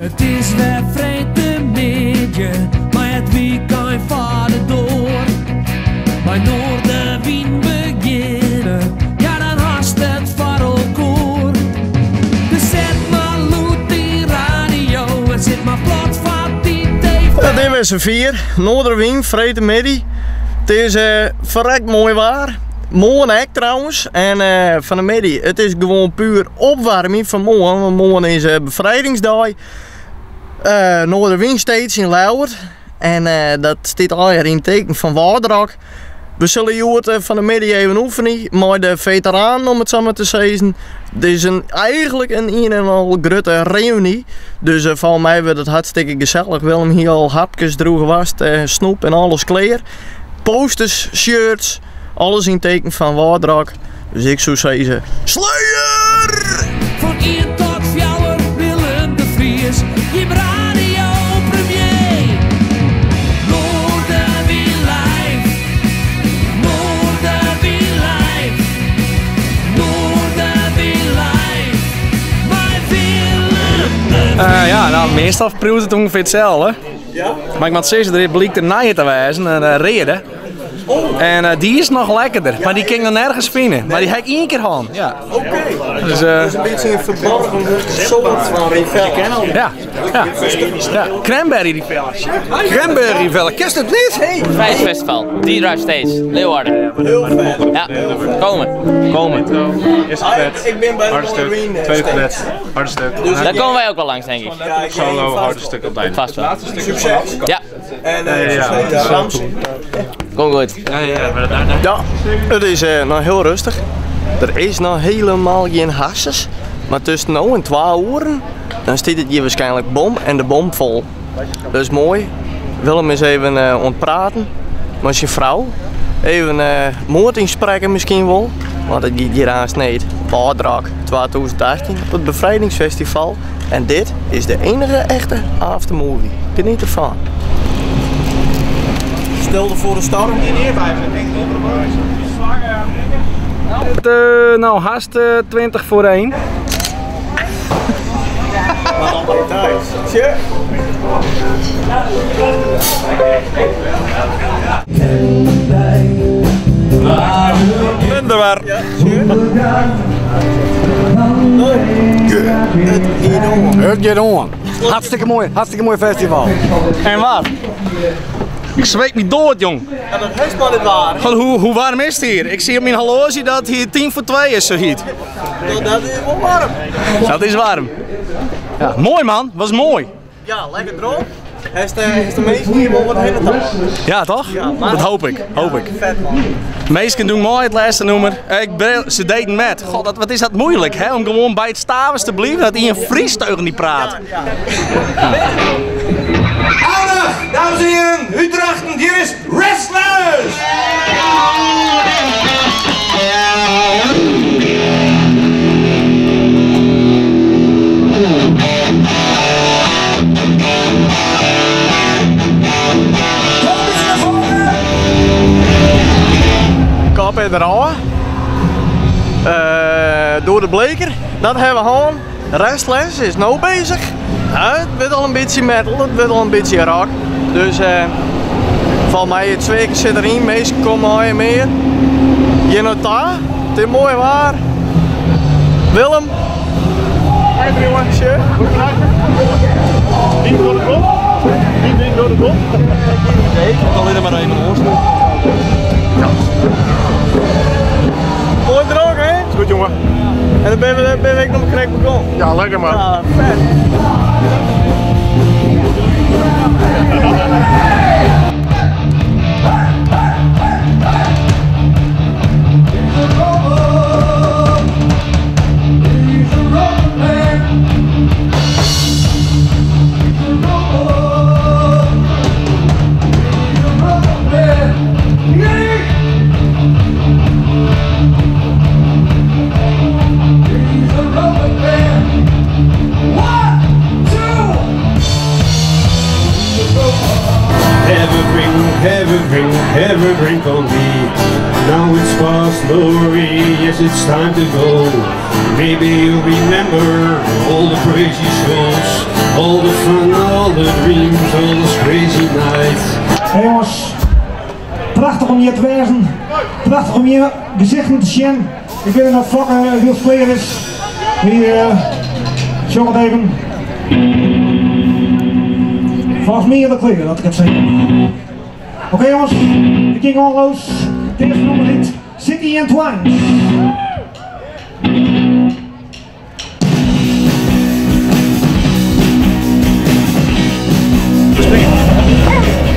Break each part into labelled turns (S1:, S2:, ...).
S1: Het is weer vrijdagmiddag, maar het weekend vader door. Bij Noorderwien beginnen, ja dan haast het varrelkoor. Dus zet maar loet die radio en zet maar plat van die tv.
S2: Dat is weer z'n 4, Noorderwien, vrijdagmiddag. Het is verrekt mooi waar. Morgen ook trouwens. En van de middag, het is gewoon puur opwarming van morgen. Want morgen is bevrijdingsdag. Noorderwien steeds in Lauwert. En dat staat al in teken van Waardrag. We zullen hier van de middag even oefenen met de veteranen, om het zo maar te zeggen. Het is eigenlijk een en al grote reunie. Dus van mij wordt het hartstikke gezellig. Willem hier al hapjes droegen was, snoep en alles kleer. Posters, shirts, alles in teken van Waardrag. Dus ik zou zeggen, Slayer!
S1: Van 1 tot 4 Willem de Vries, je radio premier. Noorderwien live, Noorderwien live, Noorderwien live, mijn Willem.
S3: Ja, nou, meestal proeft het ongeveer hetzelfde.
S2: Ja?
S3: Maar ik moet zeggen, er blijkt een naaien te wijzen, een reden. En die is nog lekkerder, maar die kan dan nergens vinden. Maar die heb ik 1 keer gehad. Ja.
S2: Oké.
S3: Dus,
S2: dat is een beetje een verborgen soort van rivelle.
S3: ja. Cranberry rivelletje.
S2: Cranberry rivelle, kist het niet? Hey.
S4: Vrijheidsfestival, D-Drive Stage, Leeuwarden.
S2: Heel vet.
S4: Ja, komen.
S5: Eerste flat,
S2: Ik ben bij de
S5: harde stuk,
S2: Noorderwien.
S5: tweede flat, harde stuk.
S4: Daar komen wij ook wel langs, denk ik.
S2: Ja, ik
S5: Solo, harde stuk op het einde.
S4: Vast wel.
S2: Succes.
S4: Ja,
S2: En Rams.
S4: kom goed.
S2: Ja, het is nog heel rustig. Er is nog helemaal geen hasses. Maar tussen nu en 2 uur, dan staat het hier waarschijnlijk bom en de bom vol. Dat is mooi. Willem is even ontpraten met je vrouw. Even moord inspreken misschien wel. Want het gaat hier aansneed. Waardrag 2018 op het Bevrijdingsfestival. En dit is de enige echte aftermovie. Geniet ervan. Stel er voor de storm.
S3: Nou, haast 20 voor 1.
S2: Maar al details. Tje.
S3: Ben er waar.
S2: Het
S3: get on. Hartstikke mooi festival. En wat? Ik zweet me dood, jong.
S2: Ja, dat is maar het waar.
S3: Gewoon, hoe warm is het hier? Ik zie op mijn horloge dat het hier 10 voor 2 is, zo heet.
S2: Dat is wel warm.
S3: Dat is warm. Ja, mooi man, was mooi.
S2: Ja, lekker droog. Is de meesten hier wel wat hele dag?
S3: Ja, toch?
S2: Ja, maar-
S3: dat hoop ik.
S2: Vet man.
S3: Meesten doen mooi het laatste nummer. Ze deden met. God, wat is dat moeilijk, hè? Om gewoon bij het stavens te blijven, dat hij een Friesteugen niet praat.
S2: Ja.
S6: Aandacht, dames en heren, Utrechten, hier is Wrestlers!
S2: Kap en eraan. Door de bleker. Dat hebben we gewoon. Restless is nou bezig. Het wordt al een beetje metal, het wordt al een beetje rock. Dus van mij het 2 keer zit erin, meestal komen er meer. Je nota, het is mooi waar. Willem. Hey jongens, niet door de grond. Niet door de grond. Nee, ik heb alleen maar één oorsprong. Mooi droog, hè? Is goed, jongen. En dan ben ik nog een krek begonnen. Ja, lekker man. Ja, vet.
S7: Have a drink on me. Now it's past glory, yes it's time to go. Maybe you'll remember all the crazy shows All the fun, all the dreams, all those crazy nights.
S8: Hey jongens, prachtig om hier te wezen. Prachtig om hier gezichten te zien. Ik weet dat Vlakke een heel speler is. Die zoek het even. Volgens mij in de kleren, dat ik het zeg. Oké jongens, we gaan gewoon los. Het eerste nummer heet City and Twine.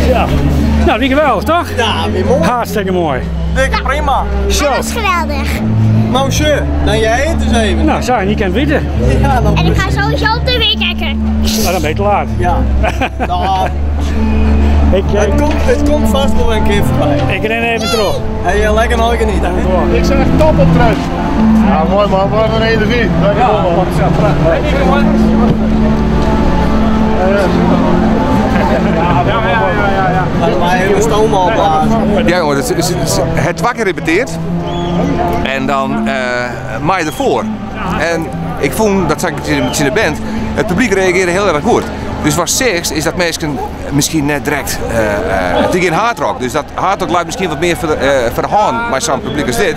S9: Ja, nou wie geweldig toch?
S2: Ja, weer mooi.
S9: Hartstikke mooi.
S2: Dikke prima.
S9: Zo.
S10: Dat was geweldig.
S2: Monsieur, dan jij eet eens even.
S9: Nou, zou je niet kent weten.
S2: Ja, dan
S10: En ik ga sowieso op tv kijken.
S9: Nou, dan ben je te laat.
S2: Ja. Nou, het komt vast wel een keer voorbij.
S9: Ik ren even terug.
S2: Hey, lekker nog genieten.
S5: Ik zeg top op terug. Ja, mooi man, wat een energie. Dankjewel man.
S2: Laten wij even stoom opblazen.
S11: Ja jongen, het wakker repeteert en dan maai ervoor. En ik vond, dat zag ik in de band, het publiek reageerde heel erg goed. Dus wat zegt is dat mensen misschien net direct het is geen hardrock, dus dat hardrock lijkt misschien wat meer voor de hand bij zo'n publiek als dit.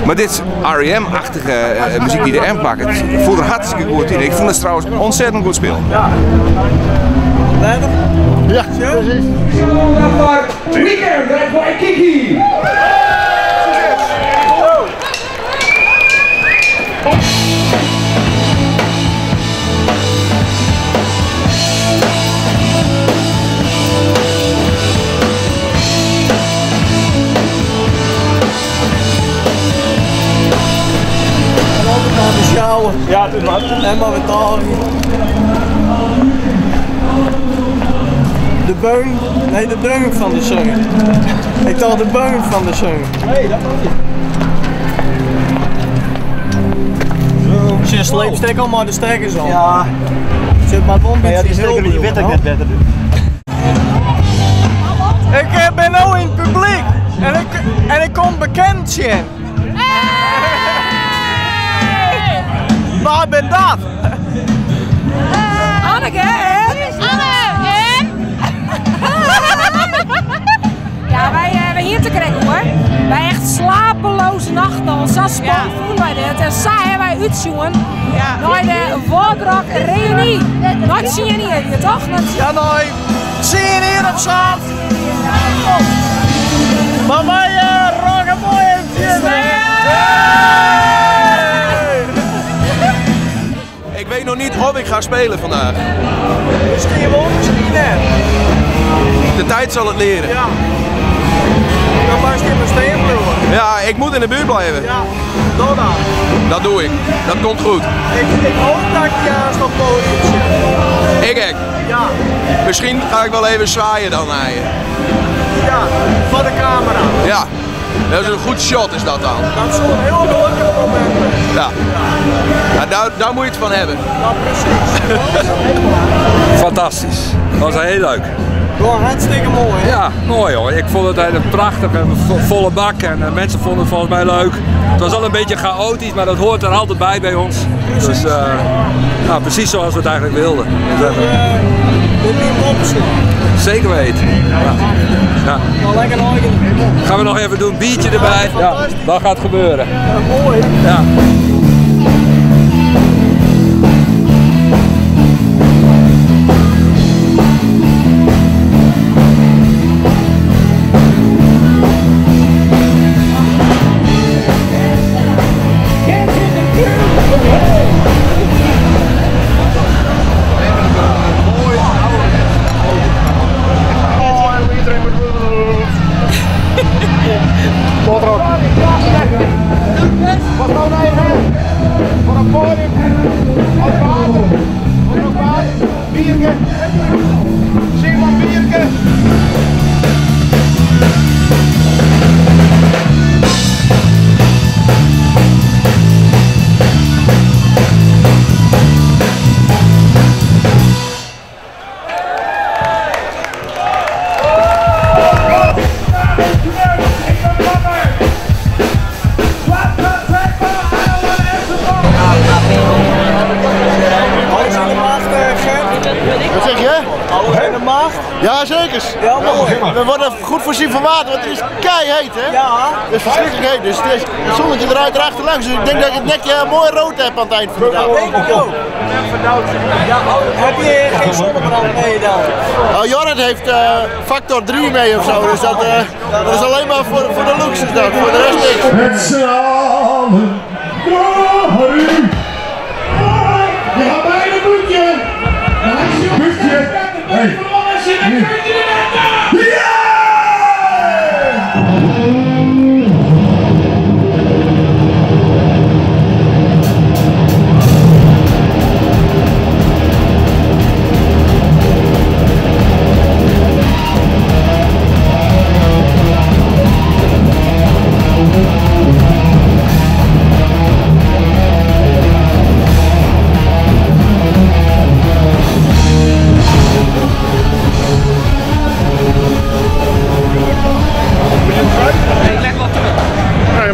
S11: Maar dit is R.E.M.-achtige muziek die de amp maakt. Het voelt er hartstikke goed in. Ik vond het trouwens ontzettend goed spelen.
S2: Ja. Ja, precies.
S6: Weekend led by Kiki.
S2: Ja, het is wat. En maar betalen. De beun, nee de dreun van de zang. Ik dacht de beun van de zang. Nee, dat mag niet. Zo, sleepstek al maar de stekkers al. Ja. Zit maar het ja, die stekker die weet ik net beter doen. Ik ben nu in het publiek en ik kom bekend zien. Waar ben dat?
S12: Anneke en? Anne en? Ja, wij hier te krijgen hoor. Wij echt slapeloze nachten al. Zo spannend voelen wij dit. En zo hebben wij uitzoeken. Naar de Woordrock reunie. Nooit zie je hier, toch?
S2: Ja, nooit. Zie je hier op zand? Maar wij rocken mooi even.
S11: Ik weet nog niet of ik ga spelen vandaag.
S2: Misschien wel, misschien net.
S11: De tijd zal het leren.
S2: Ja. Dan maar eens in mijn steen bloeien.
S11: Ja, ik moet in de buurt blijven.
S2: Ja, doe dat.
S11: Dat doe ik. Dat komt goed.
S2: Ik hoop dat ik juist op podium zit.
S11: Ik.
S2: Ja.
S11: Misschien ga ik wel even zwaaien dan naar je.
S2: Ja, voor de camera.
S11: Ja. Dat is een goed shot is dat dan.
S2: Dat is een heel gelukkig moment.
S11: Ja. Ja, daar moet je het van hebben.
S2: Ja, precies.
S13: Fantastisch. Dat was heel leuk.
S2: Gewoon hartstikke mooi. Hè?
S13: Ja, mooi hoor. Ik vond het een prachtige volle bak en mensen vonden het volgens mij leuk. Het was al een beetje chaotisch, maar dat hoort er altijd bij ons. Dus nou, precies zoals we het eigenlijk wilden. Zeker weten. Ja. Ja. Gaan we nog even doen, biertje erbij. Ja, dat gaat gebeuren.
S2: Ja, mooi.
S13: Ja.
S6: Wat nou
S5: Wat zeg je?
S2: Alles in de maag?
S5: Ja, zeker.
S2: Ja, mooi.
S5: We worden goed voorzien van water, want het is keiheet, hè?
S2: Ja.
S5: Het is verschrikkelijk heet, dus het zonnetje eruit erachterlangs. Dus ik denk dat ik het nekje mooi rood heb aan het eind van de dag.
S2: Dat denk ik ook. Ja, heb je geen zonnebrand mee dan?
S5: Nou, Jorrit heeft factor 3 mee of zo, dus dat is alleen maar voor de looks is dat, voor de rest niks.
S7: Met z'n allen.
S5: Je gaat bij de boetje!
S7: Boetje! Hey!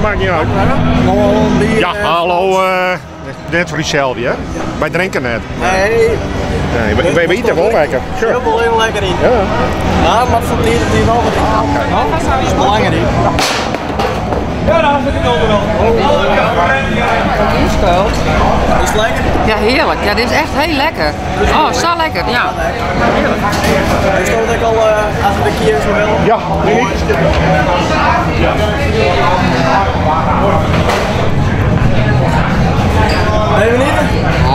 S5: Maakt niet uit. Ja, hallo, net voor diezelfde, hè? Wij drinken net.
S2: Nee.
S5: Wij eten wel lekker.
S2: Sure. Heel lekker in.
S5: Ja.
S2: Ja, maar voor dit die wel wat dat is belangrijk. Ja, daar zit ik onder wel. Is het lekker?
S14: Ja, heerlijk. Ja, dit is echt heel lekker. Oh, zo lekker, ja. Heerlijk.
S2: Hij stond ik al achter de kier zo wel.
S5: Ja, nee.
S2: Ben je niet?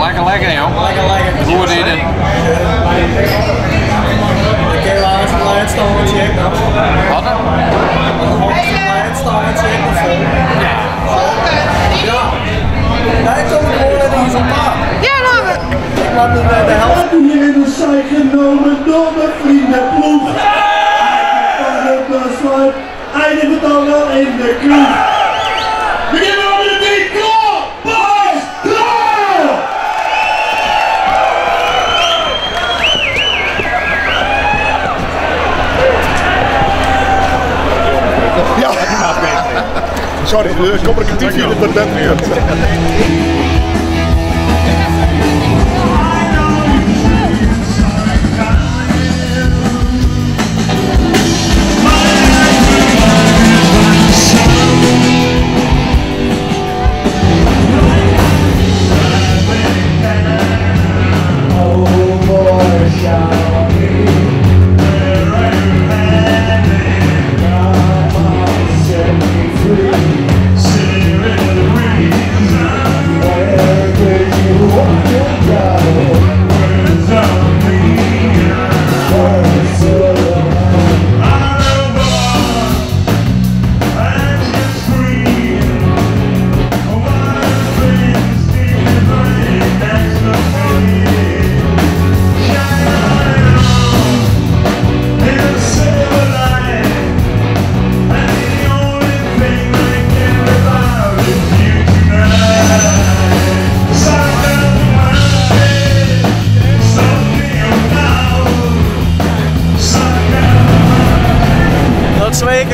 S3: Lekker, lekker, joh.
S2: Lekker.
S3: Goed eten.
S2: Ik heb wel eens een leidstander check.
S3: Wat?
S2: Een leidstander check of vol. Ja. Ja. Daar komt het gewoon in zo'n paar.
S14: Ja, nou.
S2: Ik maak nu de helft.
S7: Hier in de zij genomen door mijn vriendenploeg. Van de busluit eindigt het dan wel in de kroeg. Beginnen we met de 3, klaar! Boys, klaar!
S5: Ja. Sorry, communicatief hier dat net weer.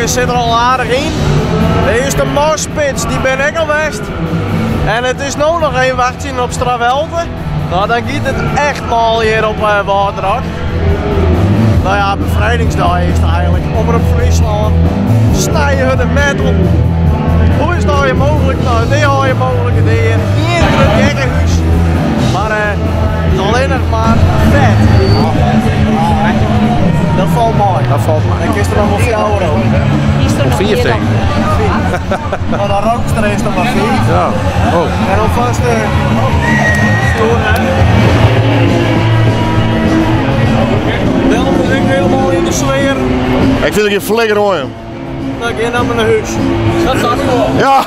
S2: Zit er al aardig in. De eerste moshpits die ben ik al geweest. En het is nu nog één wachtje op Stravelte. Nou, dan giet het echt mal hier op Waterdak. Nou ja, bevrijdingsdag is het eigenlijk. Omroep Friesland. Snijden we de metal. Hoe is dat je mogelijk? Nou, die hou je mogelijk in hier. Niet in het gekkenhuis. Maar het is alleen nog maar vet. Dat valt mooi. Dat valt mooi. En gisteren nog wel 4 euro.
S3: Om 4 tegen.
S2: Nou, dan rookt er eens nog maar 4.
S3: Ja. Oh.
S2: En alvast storen. Wel ben ik helemaal in de sfeer.
S5: Ik vind het hier flikker hoor.
S2: Dan ga je naar mijn huis. Dat gaat nu wel.
S5: Ja.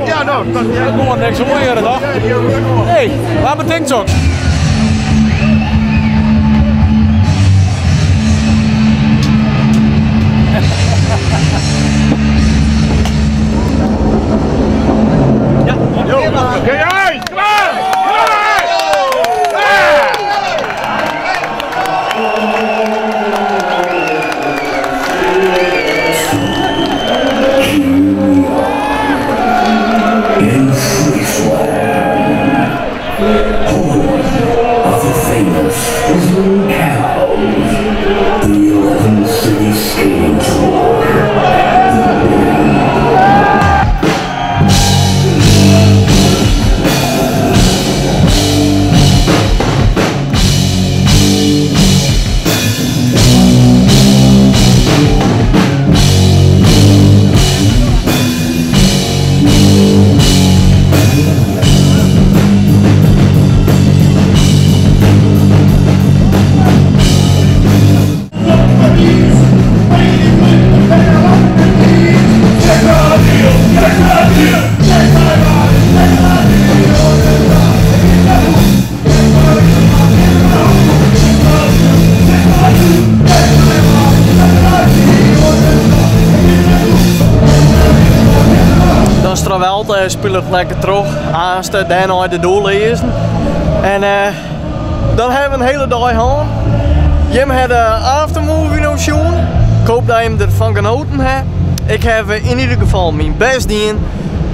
S5: Ja, nou. Dat
S3: komt maar niks hoor hier toch? Hé, waar mijn TikToks?
S7: In Friesland. Golden Cows, the 11 city skating tour.
S2: Stravelt speelt lekker terug, aanstaan daarna de doel lezen. En dan hebben we een hele dag gehad. Jim had de aftermovie nog zien. Ik hoop dat je hem ervan genoten hebt. Ik heb in ieder geval mijn best gedaan,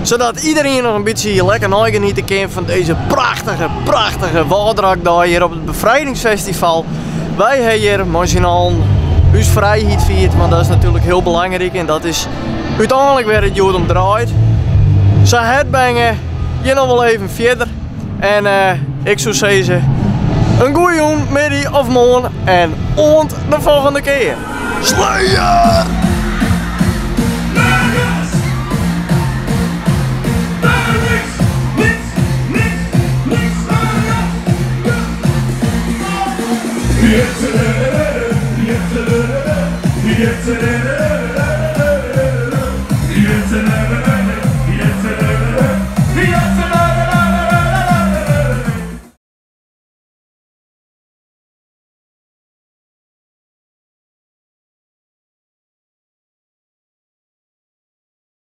S2: zodat iedereen nog een beetje lekker nagenieten kan van deze prachtige Wouderakdag hier op het Bevrijdingsfestival. Wij hebben hier marginaal ons vrijheid viert, want dat is natuurlijk heel belangrijk en dat is uiteindelijk waar het goed om draait. Zo headbangen je nog wel even verder en ik zou zeggen een goeie middag of morgen en ont de volgende keer. Slayer!
S7: Yes,